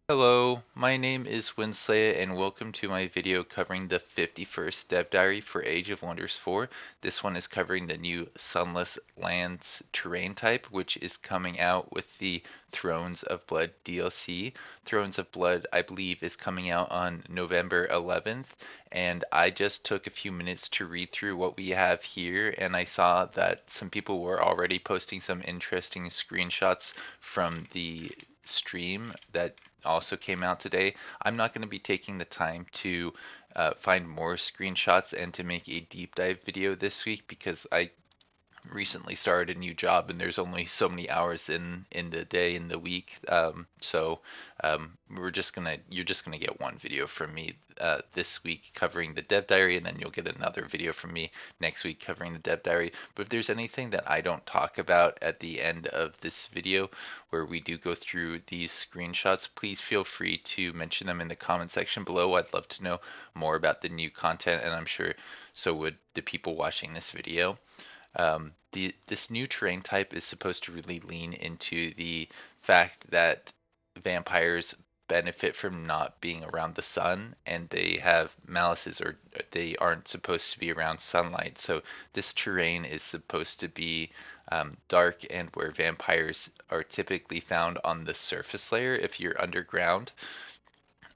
Hello, my name is Winsley and welcome to my video covering the 51st Dev Diary for Age of Wonders 4. This one is covering the new Sunless Lands terrain type, which is coming out with the Thrones of Blood DLC. Thrones of Blood, I believe, is coming out on November 11th, and I just took a few minutes to read through what we have here, and I saw that some people were already posting some interesting screenshots from the stream that also came out today. I'm not going to be taking the time to find more screenshots and to make a deep dive video this week because I recently started a new job and there's only so many hours in the day in the week. You're just gonna get one video from me this week covering the dev diary, and then you'll get another video from me next week covering the dev diary. But if there's anything that I don't talk about at the end of this video where we do go through these screenshots, please feel free to mention them in the comment section below. I'd love to know more about the new content, and I'm sure so would the people watching this video. This new terrain type is supposed to really lean into the fact that vampires benefit from not being around the sun and they have malices or they aren't supposed to be around sunlight. So this terrain is supposed to be dark and where vampires are typically found on the surface layer if you're underground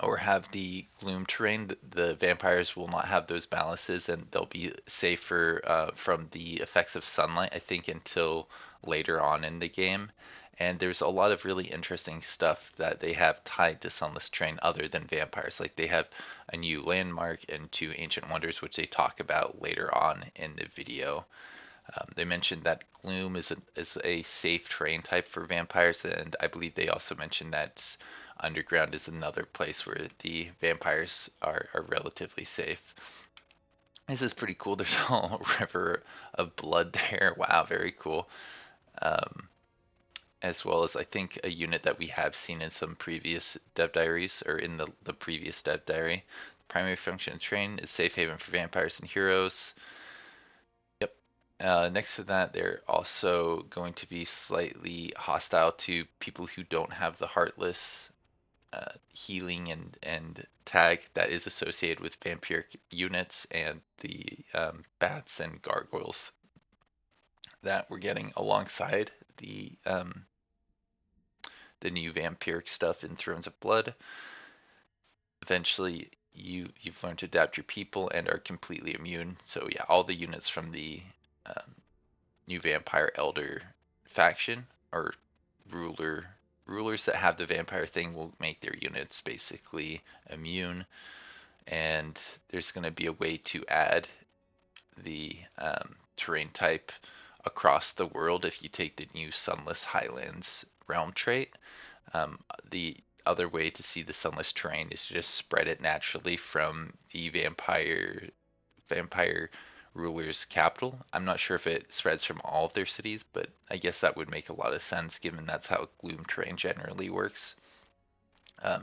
or have the gloom terrain, the vampires will not have those balances and they'll be safer from the effects of sunlight, I think, until later on in the game. And there's a lot of really interesting stuff that they have tied to Sunless Terrain other than vampires. Like they have a new landmark and two ancient wonders, which they talk about later on in the video. They mentioned that Gloom is a safe terrain type for vampires, and I believe they also mentioned that Underground is another place where the vampires are relatively safe. This is pretty cool. There's a whole river of blood there. Wow, very cool. Um, as well as I think a unit that we have seen in some previous dev diaries or in the previous dev diary. The primary function of terrain is safe haven for vampires and heroes. Yep. Next to that, they're also going to be slightly hostile to people who don't have the Heartless healing and tag that is associated with vampiric units and the bats and gargoyles that we're getting alongside the new vampiric stuff in Thrones of Blood. Eventually, you've learned to adapt your people and are completely immune. So yeah, all the units from the um, new vampire elder faction or ruler rulers that have the vampire thing will make their units basically immune. And there's going to be a way to add the terrain type across the world if you take the new Sunless Highlands realm trait. The other way to see the Sunless Terrain is to just spread it naturally from the vampire ruler's capital. I'm not sure if it spreads from all of their cities, but I guess that would make a lot of sense given that's how Gloom Terrain generally works.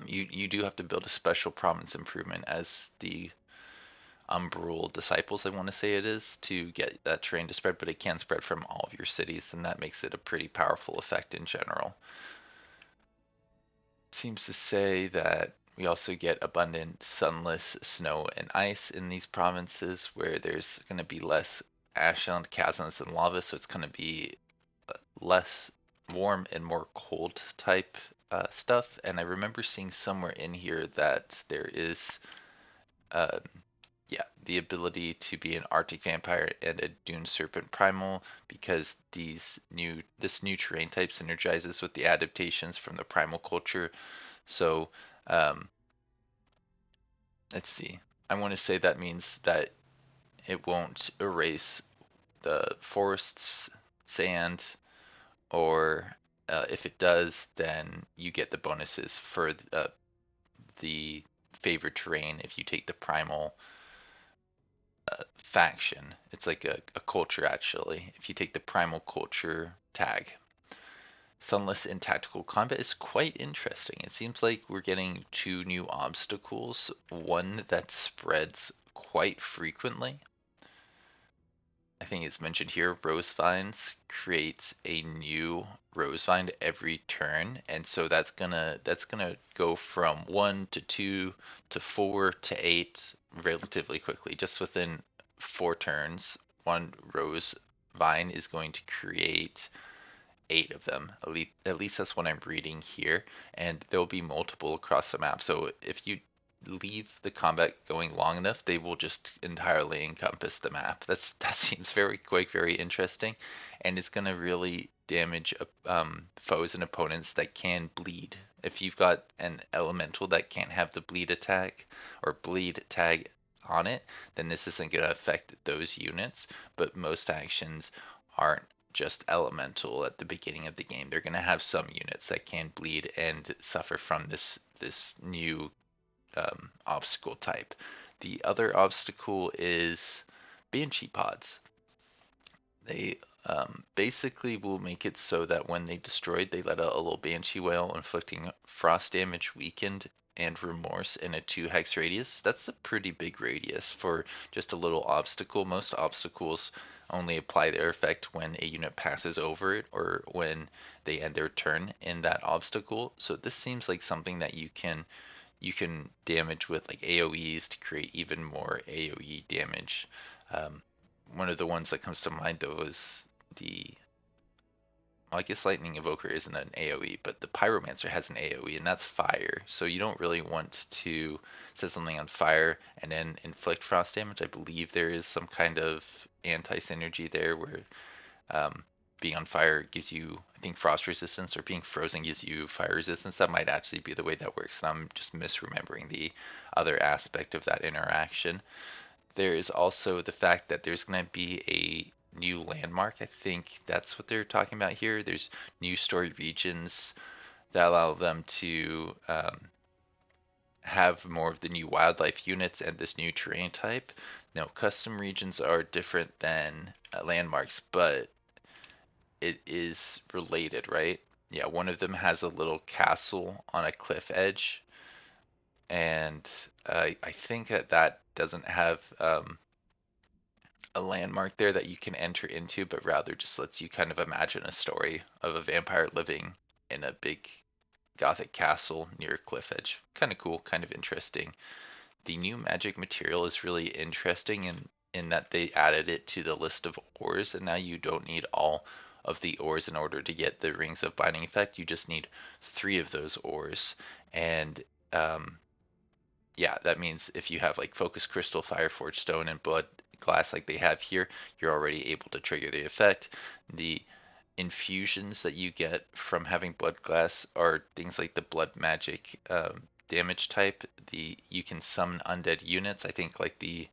You do have to build a special province improvement as the Umbral Disciples, I want to say it is, to get that terrain to spread, but it can spread from all of your cities, and that makes it a pretty powerful effect in general. It seems to say that we also get abundant sunless snow and ice in these provinces where there's going to be less ashland chasms and lava, so it's going to be less warm and more cold type stuff. And I remember seeing somewhere in here that there is uh, yeah, the ability to be an Arctic vampire and a Dune Serpent Primal because this new terrain type synergizes with the adaptations from the primal culture. So um, let's see. I want to say that means that it won't erase the forests, sand, or if it does, then you get the bonuses for the favored terrain if you take the primal faction. It's like a culture actually. If you take the primal culture tag. Sunless in tactical combat is quite interesting. It seems like we're getting two new obstacles, one that spreads quite frequently. I think it's mentioned here, rose vines creates a new rose vine every turn, and so that's gonna go from 1 to 2 to 4 to 8 relatively quickly. Just within 4 turns, one rose vine is going to create 8 of them. At least that's what I'm reading here, and there'll be multiple across the map. So if you leave the combat going long enough, they will just entirely encompass the map. That seems very quick, very interesting, and it's gonna really damage foes and opponents that can bleed. If you've got an elemental that can't have the bleed attack or bleed tag on it, then this isn't gonna affect those units. But most factions aren't just elemental at the beginning of the game. They're going to have some units that can bleed and suffer from this new obstacle type. The other obstacle is Banshee Pods. They basically will make it so that when they destroyed, they let out a little Banshee wail, inflicting frost damage, weakened, and remorse in a 2 hex radius. That's a pretty big radius for just a little obstacle. Most obstacles only apply their effect when a unit passes over it or when they end their turn in that obstacle. So this seems like something that you can damage with like AoEs to create even more AoE damage. Um, One of the ones that comes to mind though is the well, I guess Lightning Evoker isn't an AoE, but the Pyromancer has an AoE, and that's fire. So you don't really want to set something on fire and then inflict frost damage. I believe there is some kind of anti-synergy there where um, being on fire gives you, I think, frost resistance, or being frozen gives you fire resistance. That might actually be the way that works, and I'm just misremembering the other aspect of that interaction. There is also the fact that there's going to be a new landmark. I think that's what they're talking about here. There's new story regions that allow them to have more of the new wildlife units and this new terrain type. Now, custom regions are different than landmarks, but it is related, right? Yeah, one of them has a little castle on a cliff edge, and I think that doesn't have a landmark there that you can enter into, but rather just lets you kind of imagine a story of a vampire living in a big gothic castle near a cliff edge. Kind of cool, kind of interesting. The new magic material is really interesting in that they added it to the list of ores, and now you don't need all of the ores in order to get the Rings of Binding effect. You just need 3 of those ores, and yeah, that means if you have like Focus Crystal, Fire Forged Stone, and Blood Glass like they have here, you're already able to trigger the effect. The infusions that you get from having Blood Glass are things like the Blood Magic damage type. You can summon undead units. I think like the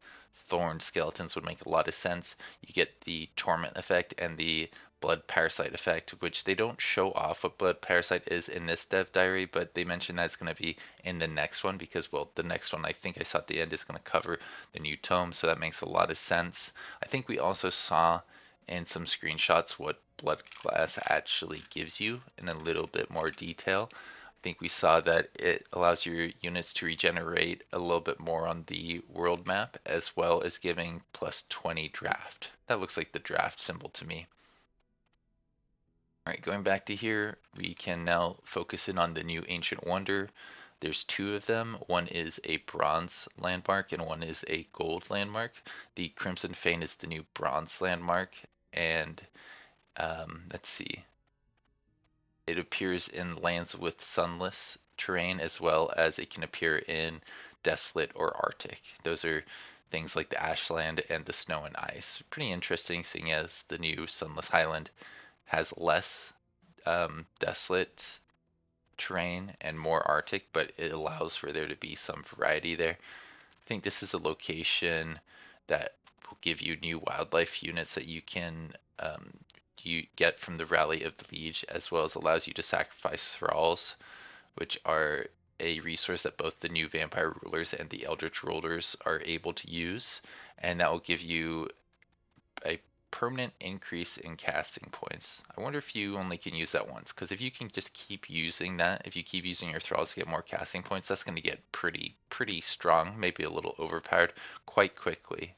Thorn Skeletons would make a lot of sense. You get the Torment effect and the Blood Parasite effect, which they don't show off what Blood Parasite is in this dev diary, but they mentioned that it's going to be in the next one because, well, the next one I think I saw at the end is going to cover the new tome, so that makes a lot of sense. I think we also saw in some screenshots what Blood Glass actually gives you in a little bit more detail. I think we saw that it allows your units to regenerate a little bit more on the world map, as well as giving plus 20 draft. That looks like the draft symbol to me. All right, going back to here, we can now focus in on the new Ancient Wonder. There's 2 of them. One is a bronze landmark and one is a gold landmark. The Crimson Fane is the new bronze landmark, and let's see, it appears in lands with sunless terrain as well as it can appear in desolate or arctic. Those are things like the ashland and the snow and ice. Pretty interesting, seeing as the new Sunless Highland has less desolate terrain and more arctic, but it allows for there to be some variety there. I think this is a location that will give you new wildlife units that you can you get from the Rally of the Liege, as well as allows you to sacrifice thralls, which are a resource that both the new vampire rulers and the eldritch rulers are able to use, and that will give you a permanent increase in casting points. I wonder if you only can use that once, because if you can just keep using that, if you keep using your thralls to get more casting points, that's going to get pretty strong, maybe a little overpowered quite quickly.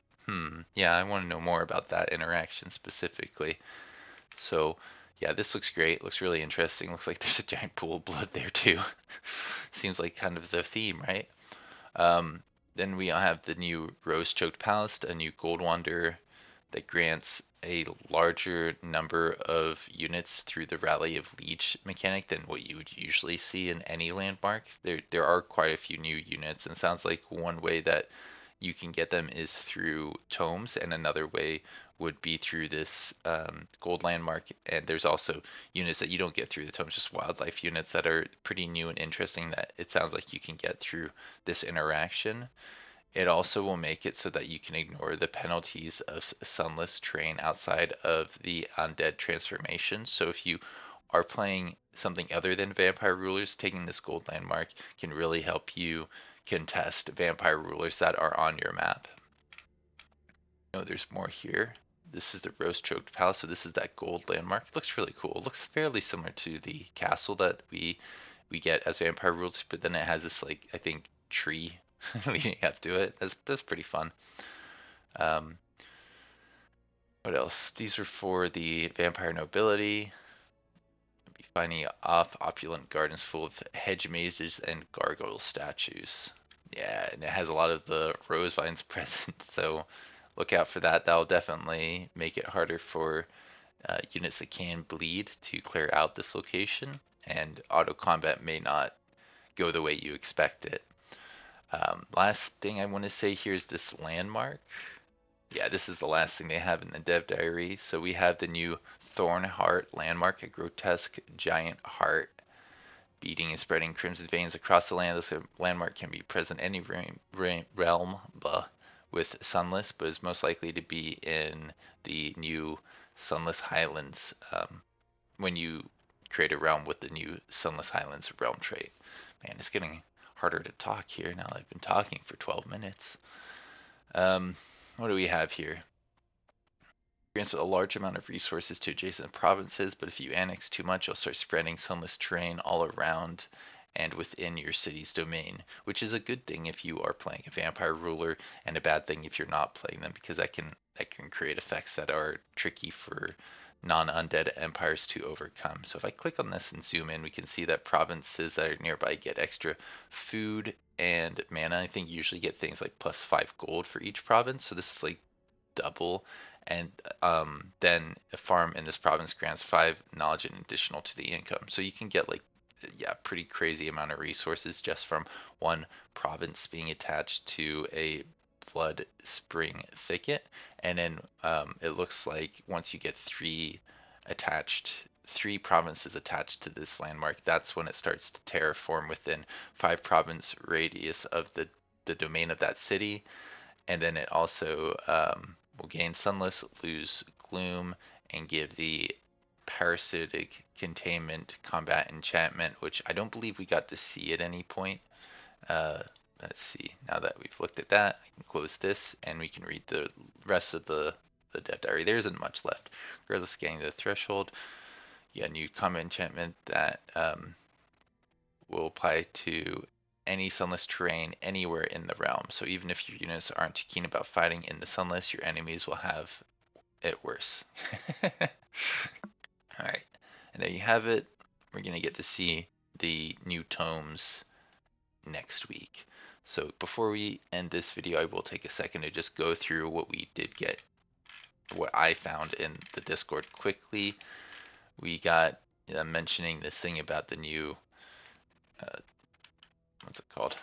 Yeah, I want to know more about that interaction specifically. So, yeah, this looks great. Looks really interesting. Looks like there's a giant pool of blood there too. Seems like kind of the theme, right? Um, then we have the new Rose-Choked Palace, a new Gold Wander that grants a larger number of units through the Rally of Leech mechanic than what you would usually see in any landmark. There are quite a few new units, and it sounds like one way that you can get them is through tomes, and another way would be through this gold landmark. And there's also units that you don't get through the tomes, just wildlife units that are pretty new and interesting that it sounds like you can get through this interaction. It also will make it so that you can ignore the penalties of Sunless Terrain outside of the undead transformation. So if you are playing something other than Vampire Rulers, taking this gold landmark can really help you contest Vampire Rulers that are on your map. No, there's more here. This is the Rose Choked Palace, so this is that gold landmark. It looks really cool. It looks fairly similar to the castle that we get as Vampire Rulers, but then it has this, like, I think tree leading up to it. That's pretty fun. Um, what else? These are for the vampire nobility. Be finding off opulent gardens full of hedge mazes and gargoyle statues. Yeah, and it has a lot of the rose vines present, so look out for that. That'll definitely make it harder for units that can bleed to clear out this location, and auto combat may not go the way you expect it. Last thing I want to say here is this landmark. Yeah, this is the last thing they have in the dev diary. So we have the new Thorn Heart landmark, a grotesque giant heart beating and spreading crimson veins across the land. This landmark can be present any realm with Sunless, but is most likely to be in the new Sunless Highlands when you create a realm with the new Sunless Highlands realm trait. Man, it's getting harder to talk here now that I've been talking for 12 minutes. What do we have here? Grants a large amount of resources to adjacent provinces, but if you annex too much, you'll start spreading Sunless Terrain all around and within your city's domain, which is a good thing if you are playing a vampire ruler, and a bad thing if you're not playing them, because that can create effects that are tricky for non-undead empires to overcome. So if I click on this and zoom in, we can see that provinces that are nearby get extra food and mana. I think you usually get things like +5 gold for each province, so this is like double. And then a farm in this province grants 5 knowledge and additional to the income. So you can get, like, yeah, pretty crazy amount of resources just from one province being attached to a bloodspring thicket. And then it looks like once you get three provinces attached to this landmark, that's when it starts to terraform within 5 province radius of the domain of that city. And then it also will gain Sunless, lose Gloom, and give the Parasitic Containment Combat Enchantment, which I don't believe we got to see at any point. Let's see, now that we've looked at that, I can close this, and we can read the rest of the dev diary. There isn't much left. Regardless, scanning the threshold. Yeah, new combat enchantment that will apply to any sunless terrain anywhere in the realm. So even if your units aren't too keen about fighting in the sunless, your enemies will have it worse. Alright, and there you have it. We're going to get to see the new tomes next week. So before we end this video, I will take a second to just go through what we did get, what I found in the Discord quickly. We got mentioning this thing about the new what's it called?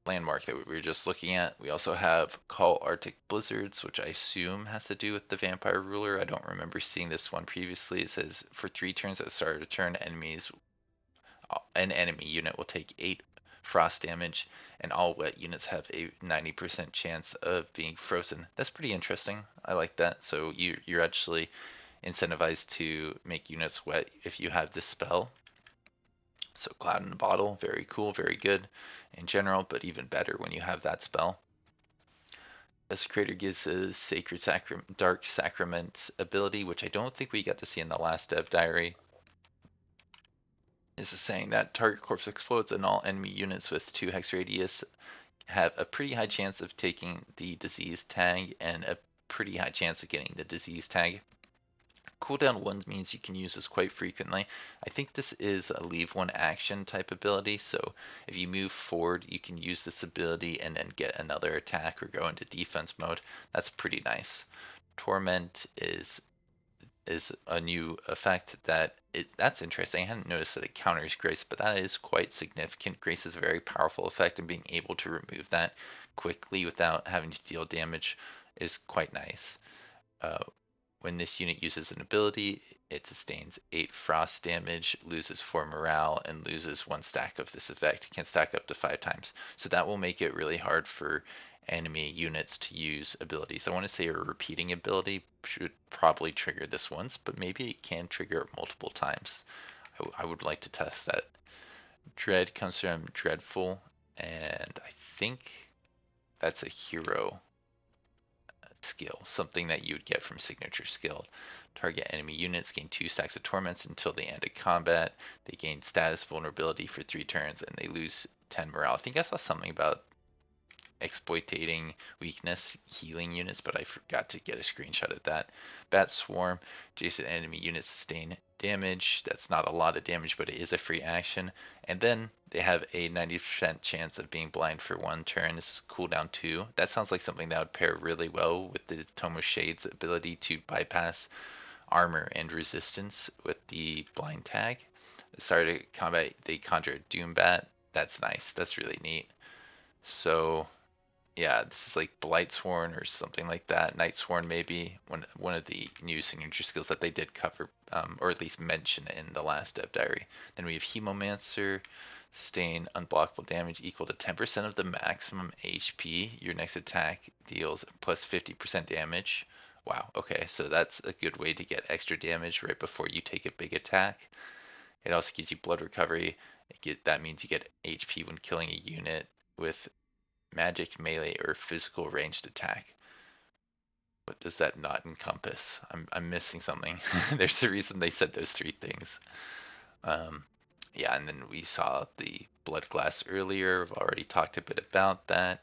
Landmark that we were just looking at. We also have Call Arctic Blizzards, which I assume has to do with the Vampire Ruler. I don't remember seeing this one previously. It says for 3 turns at the start of a turn, an enemy unit will take 8 frost damage, and all wet units have a 90% chance of being frozen. That's pretty interesting. I like that. So you're actually incentivized to make units wet if you have this spell. So Cloud in the Bottle, very cool, very good in general, but even better when you have that spell. Desecrator gives a Dark Sacrament ability, which I don't think we got to see in the last dev diary. This is saying that target corpse explodes and all enemy units with 2 hex radius have a pretty high chance of taking the disease tag and a pretty high chance of getting the disease tag. Cooldown 1 means you can use this quite frequently. I think this is a leave one action type ability, so if you move forward, you can use this ability and then get another attack or go into defense mode. That's pretty nice. Torment is a new effect that's interesting. I hadn't noticed that it counters Grace, but that is quite significant. Grace is a very powerful effect, and being able to remove that quickly without having to deal damage is quite nice. Uh, when this unit uses an ability, it sustains 8 frost damage, loses 4 morale, and loses 1 stack of this effect. It can stack up to 5 times. So that will make it really hard for enemy units to use abilities. I want to say a repeating ability should probably trigger this once, but maybe it can trigger it multiple times. I would like to test that. Dread comes from Dreadful, and I think that's a hero skill, something that you would get from signature skill. Target enemy units gain 2 stacks of torments until the end of combat. They gain status vulnerability for 3 turns, and they lose 10 morale. I think I saw something about exploiting weakness healing units, but I forgot to get a screenshot of that. Bat Swarm, adjacent enemy units sustain damage. That's not a lot of damage, but it is a free action. And then they have a 90% chance of being blind for 1 turn. This is cooldown 2. That sounds like something that would pair really well with the Tome of Shade's ability to bypass armor and resistance with the blind tag. Start of combat, they conjure a Doombat. That's nice. That's really neat. So yeah, this is like Blightsworn or something like that. Nightsworn maybe one of the new signature skills that they did cover, or at least mention in the last Dev Diary. Then we have Hemomancer, sustain unblockable damage equal to 10% of the maximum HP. Your next attack deals plus 50% damage. Wow, okay, so that's a good way to get extra damage right before you take a big attack. It also gives you blood recovery. That means you get HP when killing a unit with magic, melee, or physical ranged attack. What does that not encompass? I'm missing something. There's a reason they said those 3 things. Um, yeah, and then we saw the blood glass earlier. I've already talked a bit about that.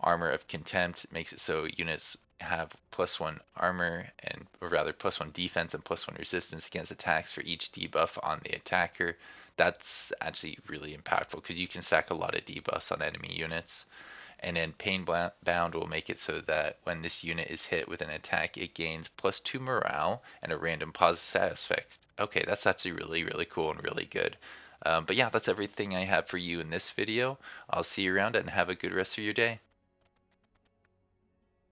Armor of Contempt makes it so units have +1 armor and, or rather, +1 defense and +1 resistance against attacks for each debuff on the attacker. That's actually really impactful because you can stack a lot of debuffs on enemy units. And then Pain Bound will make it so that when this unit is hit with an attack, it gains +2 morale and a random positive status effect. Okay, that's actually really, really cool and really good. But yeah, that's everything I have for you in this video. I'll see you around and have a good rest of your day.